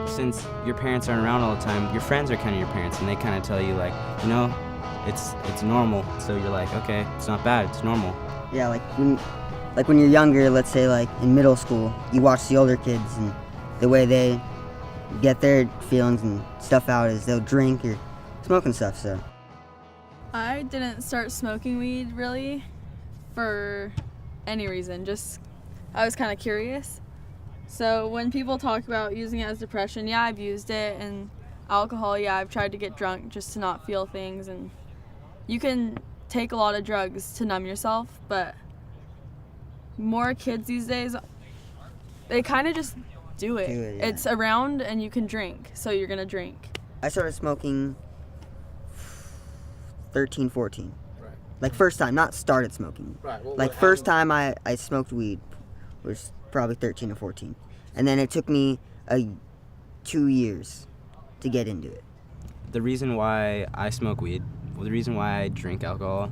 Since your parents aren't around all the time, your friends are kind of your parents, and they kind of tell you like, it's normal. So you're like, okay, it's not bad, it's normal. Yeah, like when you're younger, let's say like in middle school, you watch the older kids and the way they get their feelings and stuff out is they'll drink or smoke and stuff. So I didn't start smoking weed really for any reason, just I was kind of curious. So when people talk about using it as depression, yeah, I've used it, and alcohol, yeah, I've tried to get drunk just to not feel things, and you can take a lot of drugs to numb yourself, but more kids these days, they kind of just do it. Yeah. It's around and you can drink, so you're gonna drink. I started smoking 13, 14. Right. Like first time, not started smoking. Right. Well, Like first time I smoked weed was probably 13 or 14. And then it took me 2 years to get into it. The reason why I smoke weed, the reason why I drink alcohol,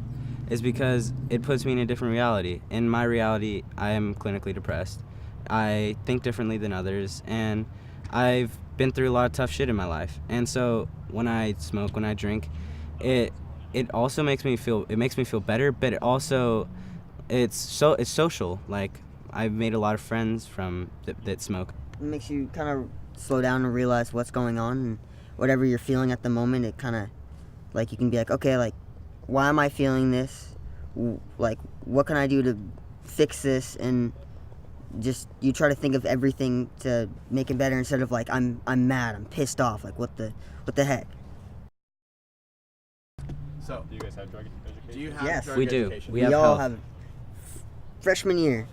is because it puts me in a different reality. In my reality, I am clinically depressed. I think differently than others, and I've been through a lot of tough shit in my life. And so when I smoke, when I drink, it also makes me feel better, but it also it's social. Like I've made a lot of friends from that smoke. It makes you kind of slow down and realize what's going on, and whatever you're feeling at the moment, it kind of, like, you can be like, okay, like, why am I feeling this? Like, what can I do to fix this? And just, you try to think of everything to make it better instead of like, I'm mad, I'm pissed off, like, what the heck? So, Do you guys have drug education? do you have Yes. drug We do. education? We have all health. have freshman year.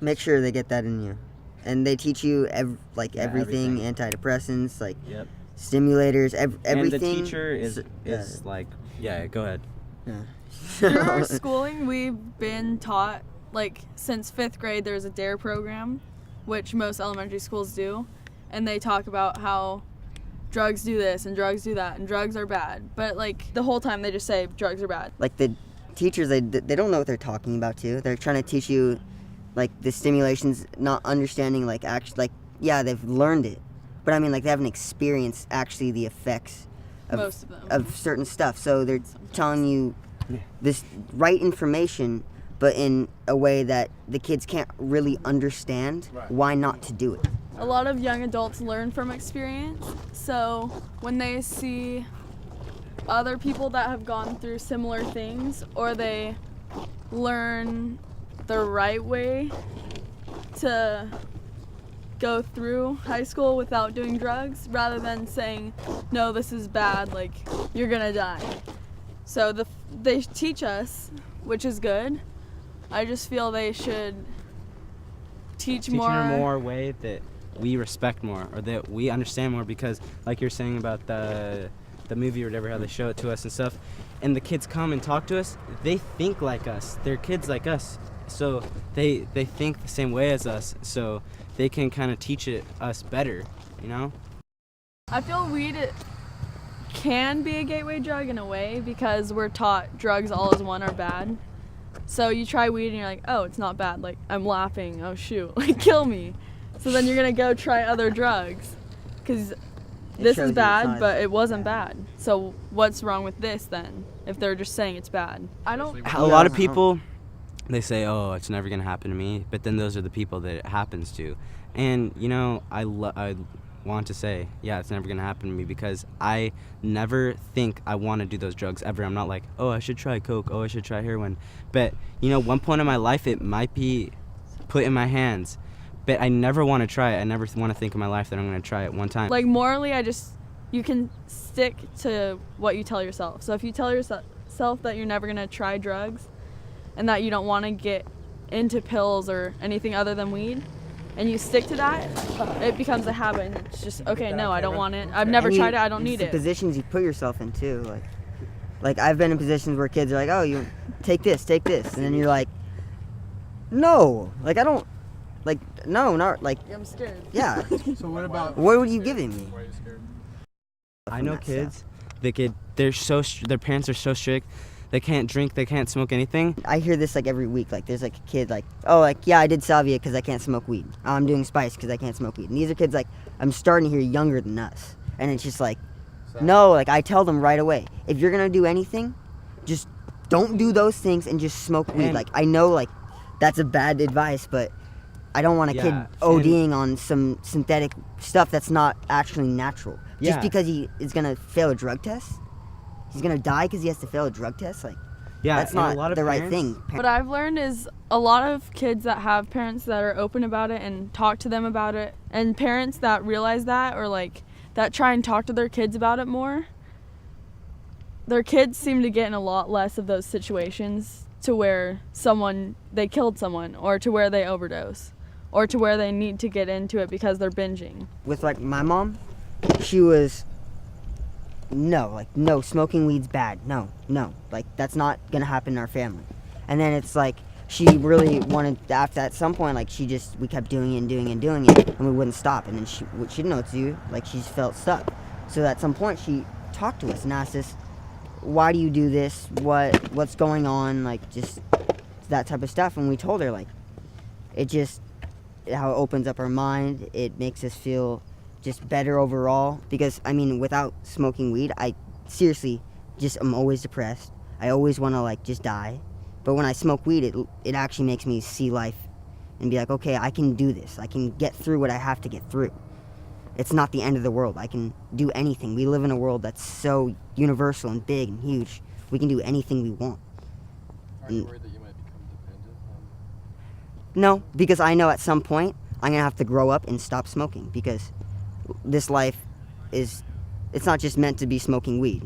Make sure they get that in you, and they teach you everything, everything. antidepressants, like Yep. stimulators, everything. And the teacher is Yeah. like, yeah, go ahead. Yeah. Through our schooling, we've been taught, like, since 5th grade, there's a DARE program, which most elementary schools do, and they talk about how drugs do this and drugs do that and drugs are bad. But, like, the whole time they just say drugs are bad. Like the teachers, they don't know what they're talking about too. They're trying to teach you, like, the stimulations, not understanding, like, actually, like, yeah, they've learned it, but I mean, like, they haven't experienced actually the effects Most of them. of certain stuff. So they're telling you this right information, but in a way that the kids can't really understand Right. why not to do it. A lot of young adults learn from experience, so when they see other people that have gone through similar things, or they learn the right way to go through high school without doing drugs, rather than saying, no, this is bad, like, you're gonna die. So they teach us, which is good. I just feel they should teach Teaching more. in a more way that we respect more, or that we understand more, because like you're saying about the movie or whatever, how they show it to us and stuff, and the kids come and talk to us, they think like us, they're kids like us, so they think the same way as us, so they can kind of teach it us better, you know? I feel weed can be a gateway drug in a way, because we're taught drugs all as one are bad. So you try weed and you're like, oh, it's not bad. Like, I'm laughing. Oh, shoot. Like, kill me. So then you're going to go try other drugs. Because this shows is you bad, it's not but it wasn't bad. So what's wrong with this then, if they're just saying it's bad? I don't... A lot of people, they say, oh, it's never going to happen to me, but then those are the people that it happens to. And, you know, I want to say, yeah, it's never going to happen to me, because I never think I want to do those drugs ever. I'm not like, oh, I should try coke, oh, I should try heroin. But, you know, one point in my life it might be put in my hands, but I never want to try it. I never want to think in my life that I'm going to try it one time. Like, morally, you can stick to what you tell yourself. So if you tell yourself that you're never going to try drugs, and that you don't want to get into pills or anything other than weed, and you stick to that, it becomes a habit, and it's just, okay, no, I don't want it. I've never tried it, I don't need the it. positions you put yourself in too, like I've been in positions where kids are like, oh, you take this, and then you're like, no, like, I don't, like, no, not like, I'm scared. yeah. So what about? What would you give me? Why are you scared? I know That kids, their parents are so strict they can't drink, they can't smoke anything. I hear this like every week. Like there's like a kid like, oh, like yeah, I did salvia because I can't smoke weed. I'm doing spice because I can't smoke weed. And these are kids like I'm starting to hear younger than us, and it's just like, no, like I tell them right away, if you're gonna do anything, just don't do those things and just smoke weed. And- Like I know like that's a bad advice, but I don't want a kid Yeah, ODing on some synthetic stuff that's not actually natural. Just Yeah. because he is gonna fail a drug test, he's gonna die because he has to fail a drug test. Like Yeah, that's and a not lot of the right parents- thing. What I've learned is a lot of kids that have parents that are open about it and talk to them about it, and parents that realize that or like that try and talk to their kids about it more, their kids seem to get in a lot less of those situations to where they killed someone or to where they overdose or to where they need to get into it because they're binging. With like my mom, she was no, smoking weed's bad. No, like that's not gonna happen in our family. And then it's like she really wanted after at some point like we kept doing it and doing it and we wouldn't stop. And then she didn't know what to do. Like she just felt stuck. So at some point she talked to us and asked us, why do you do this? What's going on? Like just that type of stuff. And we told her like how it opens up our mind. It makes us feel just better overall. Because I mean, without smoking weed, I seriously I'm always depressed. I always want to like just die. But when I smoke weed, it actually makes me see life and be like, okay, I can do this. I can get through what I have to get through. It's not the end of the world. I can do anything. We live in a world that's so universal and big and huge. We can do anything we want. Are you worried that you might become dependent on? No, because I know at some point I'm going to have to grow up and stop smoking because this life it's not just meant to be smoking weed.